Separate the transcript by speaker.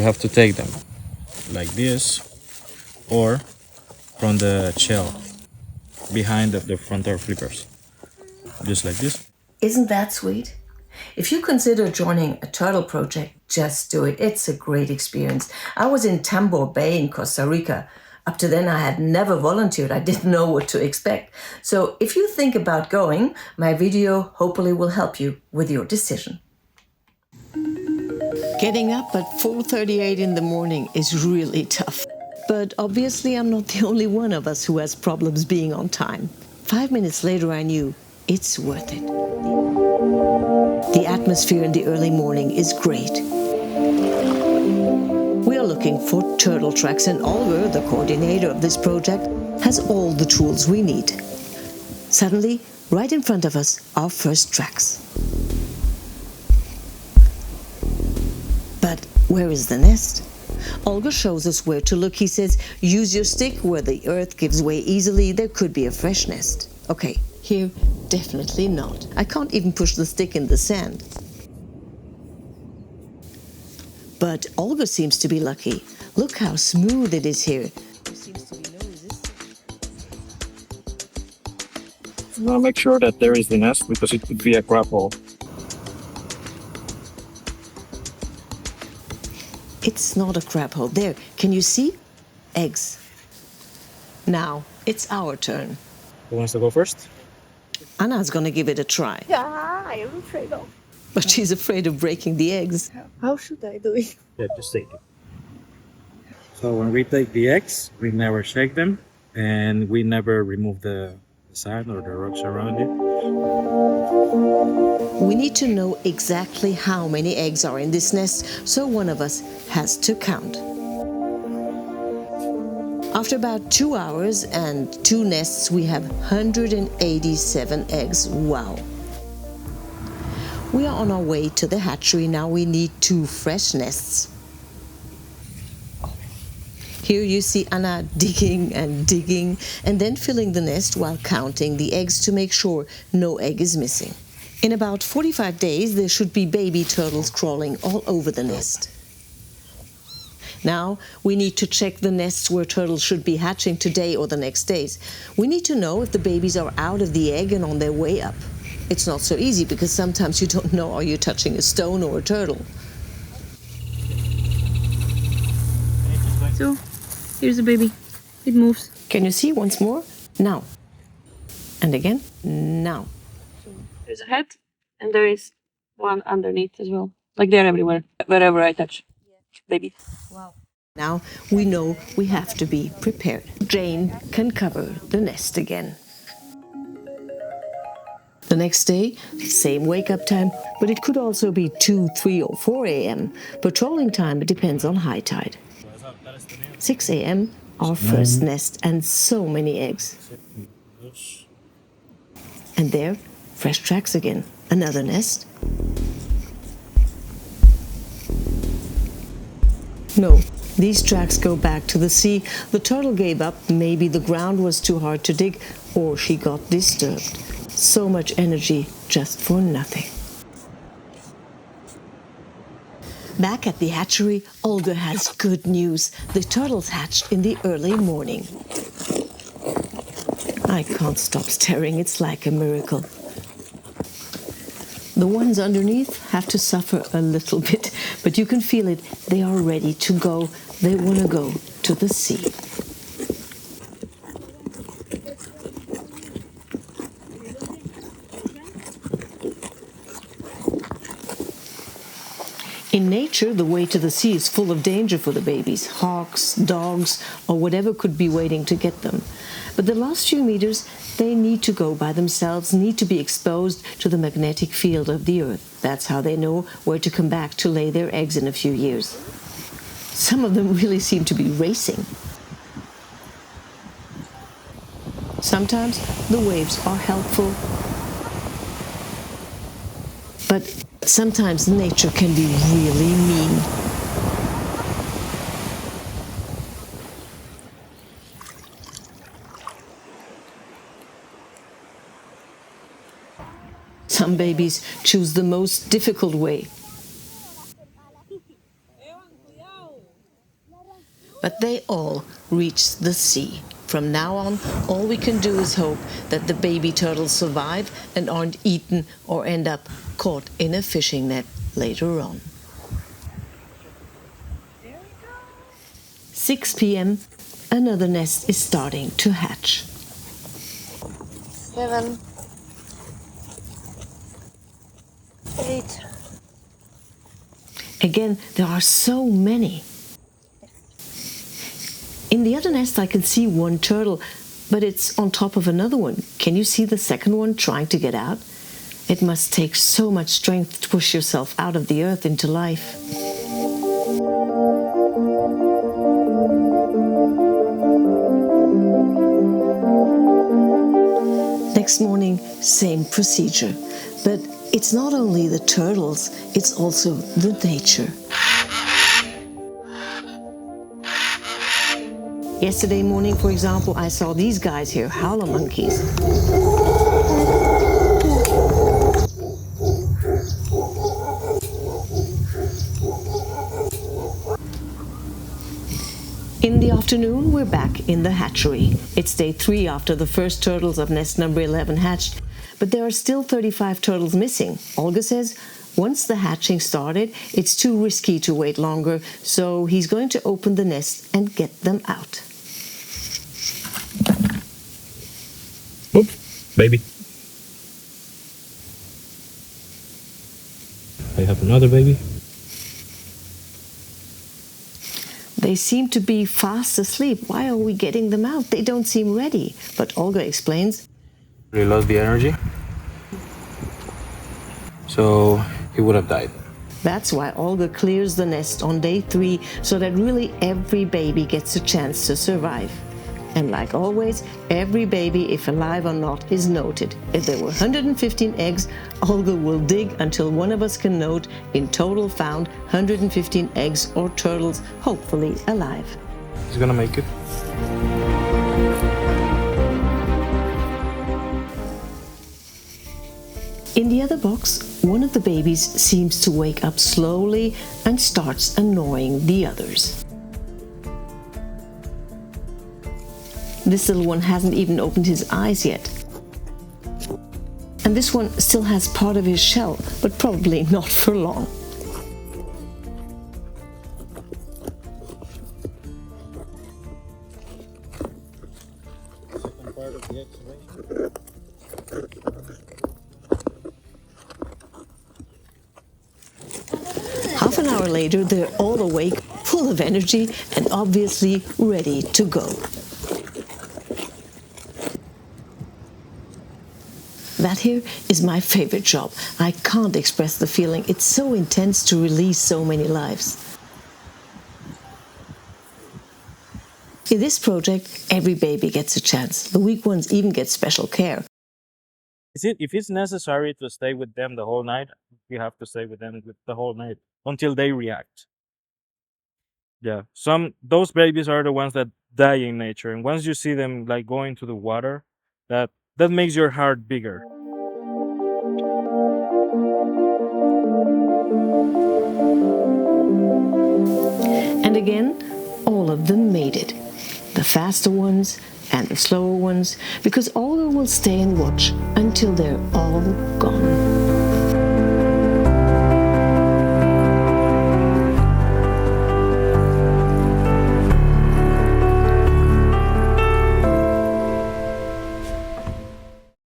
Speaker 1: You have to take them like this or from the shell behind the front door flippers, just like this.
Speaker 2: Isn't that sweet? If you consider joining a turtle project, just do it. It's a great experience. I was in Tambor Bay in Costa Rica. Up to then, I had never volunteered. I didn't know what to expect. So if you think about going, my video hopefully will help you with your decision. Getting up at 4:38 in the morning is really tough. But obviously, I'm not the only one of us who has problems being on time. 5 minutes later, I knew it's worth it. The atmosphere in the early morning is great. We are looking for turtle tracks, and Olga, the coordinator of this project, has all the tools we need. Suddenly, right in front of us, our first tracks. But where is the nest? Olga shows us where to look. He says, use your stick where the earth gives way easily. There could be a fresh nest. Okay, here, definitely not. I can't even push the stick in the sand. But Olga seems to be lucky. Look how smooth it is here. There seems to be no resistance.
Speaker 1: Now make sure that there is the nest because it could be a crab hole.
Speaker 2: It's not a crab hole. There, can you see? Eggs. Now, it's our turn.
Speaker 1: Who wants to go first?
Speaker 2: Anna's gonna give it a try.
Speaker 3: Yeah, I'm afraid of.
Speaker 2: But she's afraid of breaking the eggs.
Speaker 3: How should I do it?
Speaker 1: Yeah, just take it. So when we take the eggs, we never shake them and we never remove the sand or the rocks around it.
Speaker 2: We need to know exactly how many eggs are in this nest, so one of us has to count. After about 2 hours and 2 nests, we have 187 eggs. Wow. We are on our way to the hatchery. Now we need 2 fresh nests. Here you see Anna digging and digging and then filling the nest while counting the eggs to make sure no egg is missing. In about 45 days, there should be baby turtles crawling all over the nest. Now, we need to check the nests where turtles should be hatching today or the next days. We need to know if the babies are out of the egg and on their way up. It's not so easy because sometimes you don't know, are you touching a stone or a turtle?
Speaker 3: So, here's the baby. It moves.
Speaker 2: Can you see once more? Now. And again, now.
Speaker 3: There's a head, and there is one underneath as well. Like they're everywhere, wherever I touch. Baby.
Speaker 2: Wow. Now we know we have to be prepared. Jane can cover the nest again. The next day, same wake-up time, but it could also be 2, 3, or 4 a.m. Patrolling time depends on high tide. 6 a.m., our first nest, and so many eggs. And there, fresh tracks again. Another nest. No, these tracks go back to the sea. The turtle gave up. Maybe the ground was too hard to dig, or she got disturbed. So much energy just for nothing. Back at the hatchery, Olga has good news. The turtles hatched in the early morning. I can't stop staring. It's like a miracle. The ones underneath have to suffer a little bit, but you can feel it. They are ready to go. They want to go to the sea. In nature, the way to the sea is full of danger for the babies, hawks, dogs, or whatever could be waiting to get them. But the last few meters, they need to go by themselves, need to be exposed to the magnetic field of the earth. That's how they know where to come back to lay their eggs in a few years. Some of them really seem to be racing. Sometimes the waves are helpful, but sometimes nature can be really mean. Some babies choose the most difficult way. But they all reached the sea. From now on, all we can do is hope that the baby turtles survive and aren't eaten or end up caught in a fishing net later on. 6 p.m., another nest is starting to hatch.
Speaker 3: 7, 8.
Speaker 2: Again, there are so many. In the other nest, I can see one turtle, but it's on top of another one. Can you see the second one trying to get out? It must take so much strength to push yourself out of the earth into life. Next morning, same procedure. But it's not only the turtles, it's also the nature. Yesterday morning, for example, I saw these guys here, howler monkeys. In the afternoon, we're back in the hatchery. It's day 3 after the first turtles of nest number 11 hatched, but there are still 35 turtles missing. Olga says once the hatching started, it's too risky to wait longer, so he's going to open the nest and get them out.
Speaker 1: Oops, baby. I have another baby.
Speaker 2: They seem to be fast asleep. Why are we getting them out? They don't seem ready. But Olga explains.
Speaker 1: He lost the energy, so he would have died.
Speaker 2: That's why Olga clears the nest on day 3 so that really every baby gets a chance to survive. And like always, every baby, if alive or not, is noted. If there were 115 eggs, Olga will dig until one of us can note in total found 115 eggs or turtles, hopefully alive.
Speaker 1: He's gonna make it.
Speaker 2: In the other box, one of the babies seems to wake up slowly and starts annoying the others. This little one hasn't even opened his eyes yet. And this one still has part of his shell, but probably not for long. Half an hour later, they're all awake, full of energy, and obviously ready to go. That here is my favorite job. I can't express the feeling. It's so intense to release so many lives. In this project, every baby gets a chance. The weak ones even get special care.
Speaker 1: If it's necessary to stay with them the whole night, you have to stay with them the whole night until they react. Yeah, those babies are the ones that die in nature, and once you see them like going to the water, that makes your heart bigger.
Speaker 2: And again, all of them made it. The faster ones and the slower ones, because Olga will stay and watch until they're all gone.